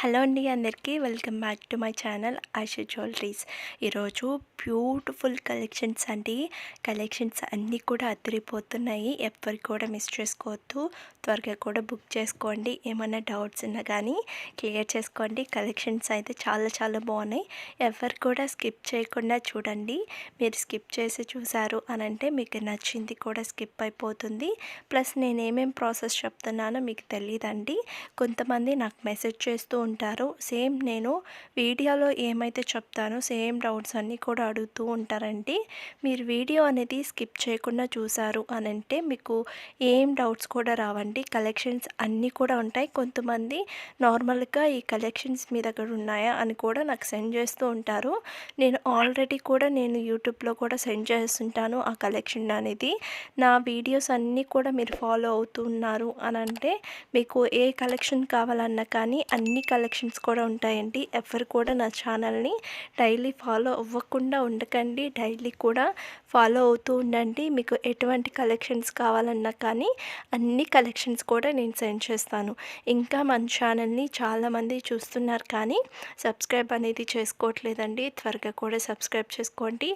Hello అండి అందరికీ welcome back to my channel Ayesha jewelleries. ఈరోజు బ్యూటిఫుల్ కలెక్షన్స్ అండి. కలెక్షన్స్ అన్నీ కూడా అదిరిపోతున్నాయి. ఎవ్వరు కూడా మిస్ చేసుకోవద్దు. త్వరగా కూడా బుక్ చేసుకోండి. ఏమైనా డౌట్స్ ఉన్నా కానీ క్లియర్ చేసుకోండి. కలెక్షన్స్ అయితే చాలా చాలా బాగున్నాయి. ఎవరు కూడా స్కిప్ చేయకుండా చూడండి. మీరు స్కిప్ చేసి చూసారు అని అంటే మీకు నచ్చింది కూడా స్కిప్ అయిపోతుంది. ప్లస్ నేను ఏమేం ప్రాసెస్ చెప్తున్నానో మీకు తెలియదండి. కొంతమంది నాకు మెసేజ్ చేస్తూ ఉంటారు. సేమ్ నేను వీడియోలో ఏమైతే చెప్తానో సేమ్ డౌట్స్ అన్నీ కూడా అడుగుతూ ఉంటారండి. మీరు వీడియో అనేది స్కిప్ చేయకుండా చూసారు అని అంటే మీకు ఏం డౌట్స్ కూడా రావండి. కలెక్షన్స్ అన్నీ కూడా ఉంటాయి. కొంతమంది నార్మల్గా ఈ కలెక్షన్స్ మీ దగ్గర ఉన్నాయా అని కూడా నాకు సెండ్ చేస్తూ ఉంటారు. నేను ఆల్రెడీ కూడా యూట్యూబ్లో కూడా సెండ్ చేస్తుంటాను ఆ కలెక్షన్ అనేది. నా వీడియోస్ అన్నీ కూడా మీరు ఫాలో అవుతున్నారు అని అంటే మీకు ఏ కలెక్షన్ కావాలన్నా కానీ అన్ని కలెక్షన్స్ కూడా ఉంటాయండి. ఎవరు కూడా నా ఛానల్ని డైలీ ఫాలో అవ్వకుండా ఉండకండి. డైలీ కూడా ఫాలో అవుతూ ఉండండి. మీకు ఎటువంటి కలెక్షన్స్ కావాలన్నా కానీ అన్ని కలెక్షన్స్ కూడా నేను సెండ్ చేస్తాను. ఇంకా మన ఛానల్ని చాలామంది చూస్తున్నారు కానీ సబ్స్క్రైబ్ అనేది చేసుకోవట్లేదండి. త్వరగా కూడా సబ్స్క్రైబ్ చేసుకోండి.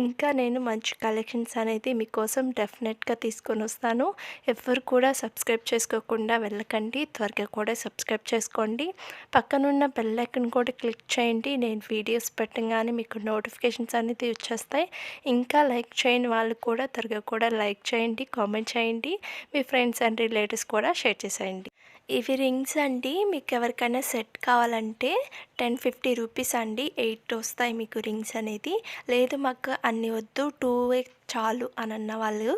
ఇంకా నేను మంచి కలెక్షన్స్ అనేది మీకోసం డెఫినెట్గా తీసుకొని వస్తాను. ఎవరు కూడా సబ్స్క్రైబ్ చేసుకోకుండా వెళ్ళకండి. త్వరగా కూడా సబ్స్క్రైబ్ చేసుకోండి. పక్కనున్న బెల్ ఐకాన్ కూడా క్లిక్ చేయండి. నేను వీడియోస్ పెట్టగానే మీకు నోటిఫికేషన్స్ అనేది వచ్చేస్తాయి. ఇంకా లైక్ చేయని వాళ్ళు కూడా త్వరగా కూడా లైక్ చేయండి, కామెంట్ చేయండి. మీ ఫ్రెండ్స్ అండ్ రిలేటివ్స్ కూడా షేర్ చేసేయండి. ఇవి రింగ్స్ అండి. మీకు ఎవరికైనా సెట్ కావాలంటే 10-50 రూపీస్ అండి. 8 వస్తాయి మీకు రింగ్స్ అనేది. లేదు మాకు అన్ని వద్దు 2 చాలు అని అన్న వాళ్ళు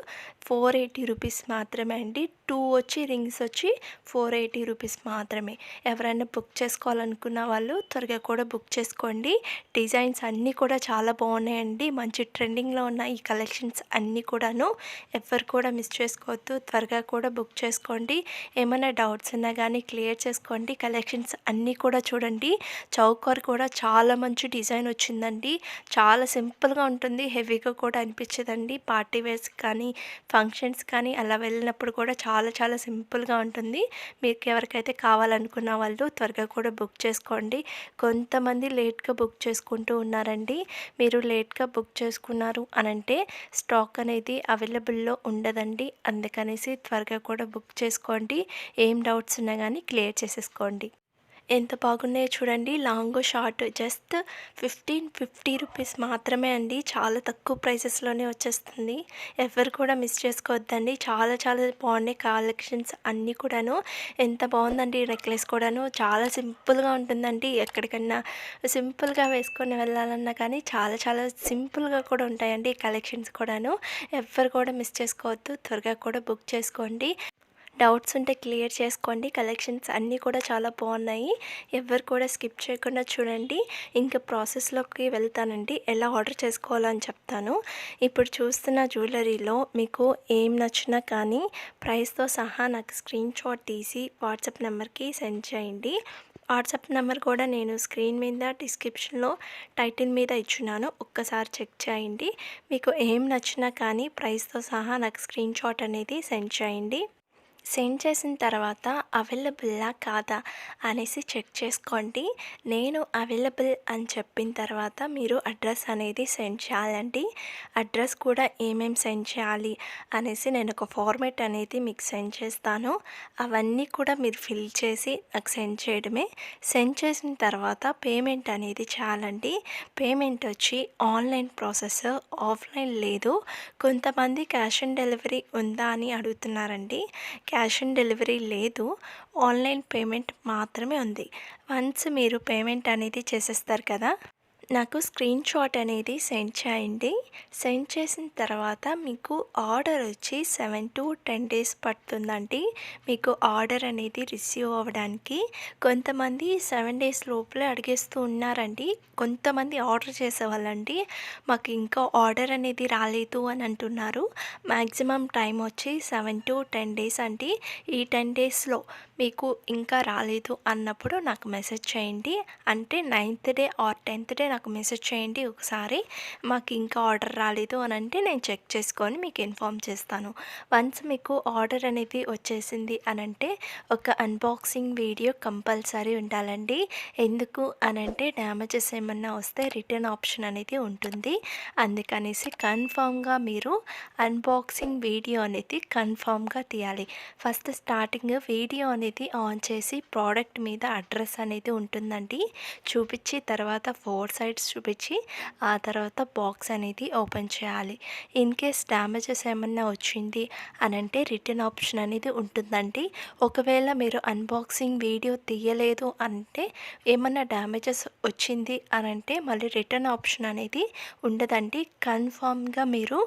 480 రూపీస్ మాత్రమే అండి. 2 వచ్చి రింగ్స్ వచ్చి 480 రూపీస్ మాత్రమే. ఎవరైనా బుక్ చేసుకోవాలనుకున్న వాళ్ళు త్వరగా కూడా బుక్ చేసుకోండి. డిజైన్స్ అన్నీ కూడా చాలా బాగున్నాయండి. మంచి ట్రెండింగ్లో ఉన్న ఈ కలెక్షన్స్ అన్నీ కూడాను ఎవరు కూడా మిస్ చేసుకోవద్దు. త్వరగా కూడా బుక్ చేసుకోండి. ఏమైనా డౌట్స్ ఉన్నా కానీ క్లియర్ చేసుకోండి. కలెక్షన్స్ అన్నీ కూడా చూడండి. చౌకర్ కూడా చాలా మంచి డిజైన్ వచ్చిందండి. చాలా సింపుల్గా ఉంటుంది. హెవీగా కూడా అనిపించదండి. పార్టీ వేర్స్ కానీ ఫంక్షన్స్ కానీ అలా వెళ్ళినప్పుడు కూడా చాలా చాలా సింపుల్గా ఉంటుంది. మీకు ఎవరికైతే కావాలనుకున్న వాళ్ళు త్వరగా కూడా బుక్ చేసుకోండి. కొంతమంది లేట్గా బుక్ చేసుకుంటూ ఉన్నారండి. మీరు లేట్గా బుక్ చేసుకున్నారు అనంటే స్టాక్ అనేది అవైలబుల్లో ఉండదండి. అందుకనేసి త్వరగా కూడా బుక్ చేసుకోండి. ఏం డౌట్స్ ఉన్నా కానీ క్లియర్ చేసేసుకోండి. ఎంత బాగున్నాయో చూడండి. లాంగ్ షార్ట్ జస్ట్ 15-50 రూపీస్ మాత్రమే అండి. చాలా తక్కువ ప్రైసెస్లోనే వచ్చేస్తుంది. ఎవరు కూడా మిస్ చేసుకోవద్దండి. చాలా చాలా బాగున్నాయి కలెక్షన్స్ అన్నీ కూడాను. ఎంత బాగుందండి నెక్లెస్ కూడాను. చాలా సింపుల్గా ఉంటుందండి. ఎక్కడికన్నా సింపుల్గా వేసుకొని వెళ్ళాలన్నా కానీ చాలా చాలా సింపుల్గా కూడా ఉంటాయండి కలెక్షన్స్ కూడాను. ఎవరు కూడా మిస్ చేసుకోవద్దు. త్వరగా కూడా బుక్ చేసుకోండి. డౌట్స్ ఉంటే క్లియర్ చేసుకోండి. కలెక్షన్స్ అన్నీ కూడా చాలా బాగున్నాయి. ఎవరు కూడా స్కిప్ చేయకుండా చూడండి. ఇంకా ప్రాసెస్లోకి వెళ్తానండి. ఎలా ఆర్డర్ చేసుకోవాలని చెప్తాను. ఇప్పుడు చూస్తున్న జ్యువెలరీలో మీకు ఏం నచ్చినా కానీ ప్రైస్తో సహా నాకు స్క్రీన్ షాట్ తీసి వాట్సాప్ నెంబర్కి సెండ్ చేయండి. వాట్సాప్ నెంబర్ కూడా నేను స్క్రీన్ మీద డిస్క్రిప్షన్లో టైటిల్ మీద ఇచ్చున్నాను. ఒక్కసారి చెక్ చేయండి. మీకు ఏం నచ్చినా కానీ ప్రైస్తో సహా నాకు స్క్రీన్ షాట్ అనేది సెండ్ చేయండి. సెండ్ చేసిన తర్వాత అవైలబుల్లా కాదా అనేసి చెక్ చేసుకోండి. నేను అవైలబుల్ అని చెప్పిన తర్వాత మీరు అడ్రస్ అనేది సెండ్ చేయాలండి. అడ్రస్ కూడా ఏమేమి సెండ్ చేయాలి అనేసి నేను ఒక ఫార్మేట్ అనేది మీకు సెండ్ చేస్తాను. అవన్నీ కూడా మీరు ఫిల్ చేసి నాకు సెండ్ చేయడమే. సెండ్ చేసిన తర్వాత పేమెంట్ అనేది చేయాలండి. పేమెంట్ వచ్చి ఆన్లైన్ ప్రాసెస్, ఆఫ్లైన్ లేదు. కొంతమంది క్యాష్ ఆన్ డెలివరీ ఉందా అని అడుగుతున్నారండి. క్యాష్ ఆన్ డెలివరీ లేదు. ఆన్లైన్ పేమెంట్ మాత్రమే ఉంది. వన్స్ మీరు పేమెంట్ అనేది చేసేస్తారు కదా, నాకు స్క్రీన్ షాట్ అనేది సెండ్ చేయండి. సెండ్ చేసిన తర్వాత మీకు ఆర్డర్ వచ్చి 7-10 డేస్ పడుతుందండి. మీకు ఆర్డర్ అనేది రిసీవ్ అవ్వడానికి. కొంతమంది 7 డేస్ లోపలే అడిగేస్తూ ఉన్నారండి. కొంతమంది ఆర్డర్ చేసేవాళ్ళండి మాకు ఇంకా ఆర్డర్ అనేది రాలేదు అని అంటున్నారు. మ్యాక్సిమం టైం వచ్చి 7-10 డేస్ అండి. ఈ 10 డేస్లో మీకు ఇంకా రాలేదు అన్నప్పుడు నాకు మెసేజ్ చేయండి. అంటే 9th day or 10th day నాకు మెసేజ్ చేయండి ఒకసారి. మాకు ఇంకా ఆర్డర్ రాలేదు అని అంటే నేను చెక్ చేసుకొని మీకు ఇన్ఫార్మ్ చేస్తాను. వన్స్ మీకు ఆర్డర్ అనేది వచ్చేసింది అనంటే ఒక అన్బాక్సింగ్ వీడియో కంపల్సరీ ఉండాలండి. ఎందుకు అనంటే డ్యామేజెస్ ఏమన్నా వస్తే రిటర్న్ ఆప్షన్ అనేది ఉంటుంది. అందుకనేసి కన్ఫామ్గా మీరు అన్బాక్సింగ్ వీడియో అనేది కన్ఫామ్గా తీయాలి. ఫస్ట్ స్టార్టింగ్ వీడియో అనేది ఆన్ చేసి ప్రోడక్ట్ మీద అడ్రస్ అనేది ఉంటుందండి. చూపించి తర్వాత 4 సైడ్స్ చూపించి ఆ తర్వాత బాక్స్ అనేది ఓపెన్ చేయాలి. ఇన్ కేస్ డ్యామేజెస్ ఏమన్నా వచ్చింది అనంటే రిటర్న్ ఆప్షన్ అనేది ఉంటుందండి. ఒకవేళ మీరు అన్బాక్సింగ్ వీడియో తీయలేదు అంటే ఏమన్నా డ్యామేజెస్ వచ్చింది అనంటే మళ్ళీ రిటర్న్ ఆప్షన్ అనేది ఉండదండి. కన్ఫామ్గా మీరు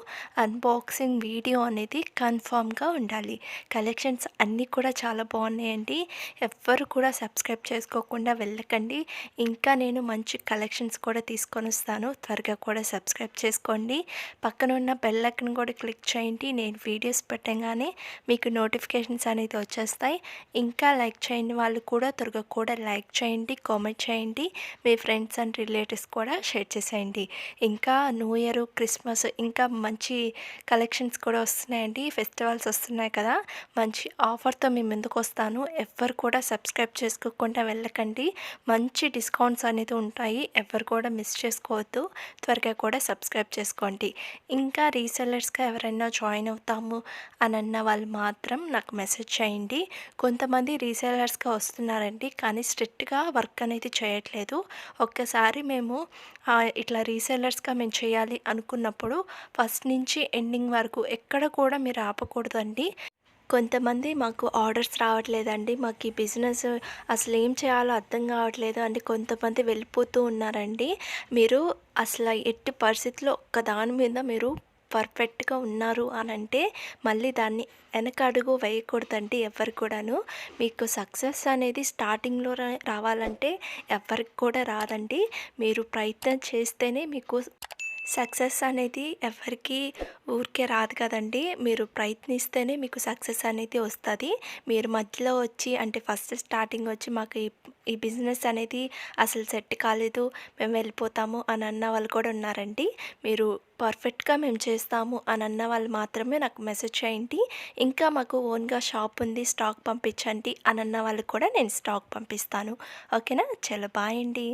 అన్బాక్సింగ్ వీడియో అనేది కన్ఫామ్గా ఉండాలి. కలెక్షన్స్ అన్నీ కూడా చాలా బాగున్నాయండి. ఎవ్వరు కూడా సబ్స్క్రైబ్ చేసుకోకుండా వెళ్ళకండి. ఇంకా నేను మంచి కలెక్షన్స్ కూడా తీసుకొని వస్తాను. త్వరగా కూడా సబ్స్క్రైబ్ చేసుకోండి. పక్కన ఉన్న బెల్ ఐకాన్ కూడా క్లిక్ చేయండి. నేను వీడియోస్ పెట్టగానే మీకు నోటిఫికేషన్స్ అనేది వచ్చేస్తాయి. ఇంకా లైక్ చేయని వాళ్ళు కూడా త్వరగా కూడా లైక్ చేయండి, కామెంట్ చేయండి. మీ ఫ్రెండ్స్ అండ్ రిలేటివ్స్ కూడా షేర్ చేసేయండి. ఇంకా న్యూ ఇయర్, క్రిస్మస్ ఇంకా మంచి కలెక్షన్స్ కూడా వస్తున్నాయండి. ఫెస్టివల్స్ వస్తున్నాయి కదా, మంచి ఆఫర్తో మీ ముందుకు వస్తాను. ఎవ్వరు కూడా సబ్స్క్రైబ్ చేసుకోకుండా వెళ్ళకండి. మంచి డిస్కౌంట్స్ అనేది ఉంటాయి. ఎవ్వరు కూడా మిస్ చేసుకోవద్దు. త్వరగా కూడా సబ్స్క్రైబ్ చేసుకోండి. ఇంకా రీసెల్లర్స్గా ఎవరైనా జాయిన్ అవుతాము అని అన్న వాళ్ళు మాత్రం నాకు మెసేజ్ చేయండి. కొంతమంది రీసెల్లర్స్గా వస్తున్నారండి, కానీ స్ట్రిక్ట్గా వర్క్ అనేది చేయట్లేదు. ఒక్కసారి మేము ఇట్లా రీసెల్లర్స్గా మేము చేయాలి అనుకున్నప్పుడు ఫస్ట్ నుంచి ఎండింగ్ వరకు ఎక్కడ కూడా మీరు ఆపకూడదండి. కొంతమంది మాకు ఆర్డర్స్ రావట్లేదండి, మాకు ఈ బిజినెస్ అసలు ఏం చేయాలో అర్థం కావట్లేదు అంటే కొంతమంది వెళ్ళిపోతూ ఉన్నారండి. మీరు అసలు ఎట్టి పరిస్థితుల్లో ఒక్క దాని మీద మీరు పర్ఫెక్ట్గా ఉన్నారు అని అంటే మళ్ళీ దాన్ని వెనక అడుగు వేయకూడదండి ఎవరు కూడాను. మీకు సక్సెస్ అనేది స్టార్టింగ్లో రావాలంటే ఎవరికి కూడా రాదండి. మీరు ప్రయత్నం చేస్తేనే మీకు సక్సెస్ అనేది ఎవరికీ ఊరికే రాదు కదండి. మీరు ప్రయత్నిస్తేనే మీకు సక్సెస్ అనేది వస్తుంది. మీరు మధ్యలో వచ్చి అంటే ఫస్ట్ స్టార్టింగ్ వచ్చి మాకు ఈ బిజినెస్ అనేది అసలు సెట్ కాలేదు, మేము వెళ్ళిపోతాము అని అన్న వాళ్ళు కూడా ఉన్నారండి. మీరు పర్ఫెక్ట్గా మేము చేస్తాము అని అన్న వాళ్ళు మాత్రమే నాకు మెసేజ్ చేయండి. ఇంకా మాకు ఓన్గా షాప్ ఉంది, స్టాక్ పంపించండి అని అన్న వాళ్ళకి కూడా నేను స్టాక్ పంపిస్తాను. ఓకేనా? చలో బాయ్ అండి.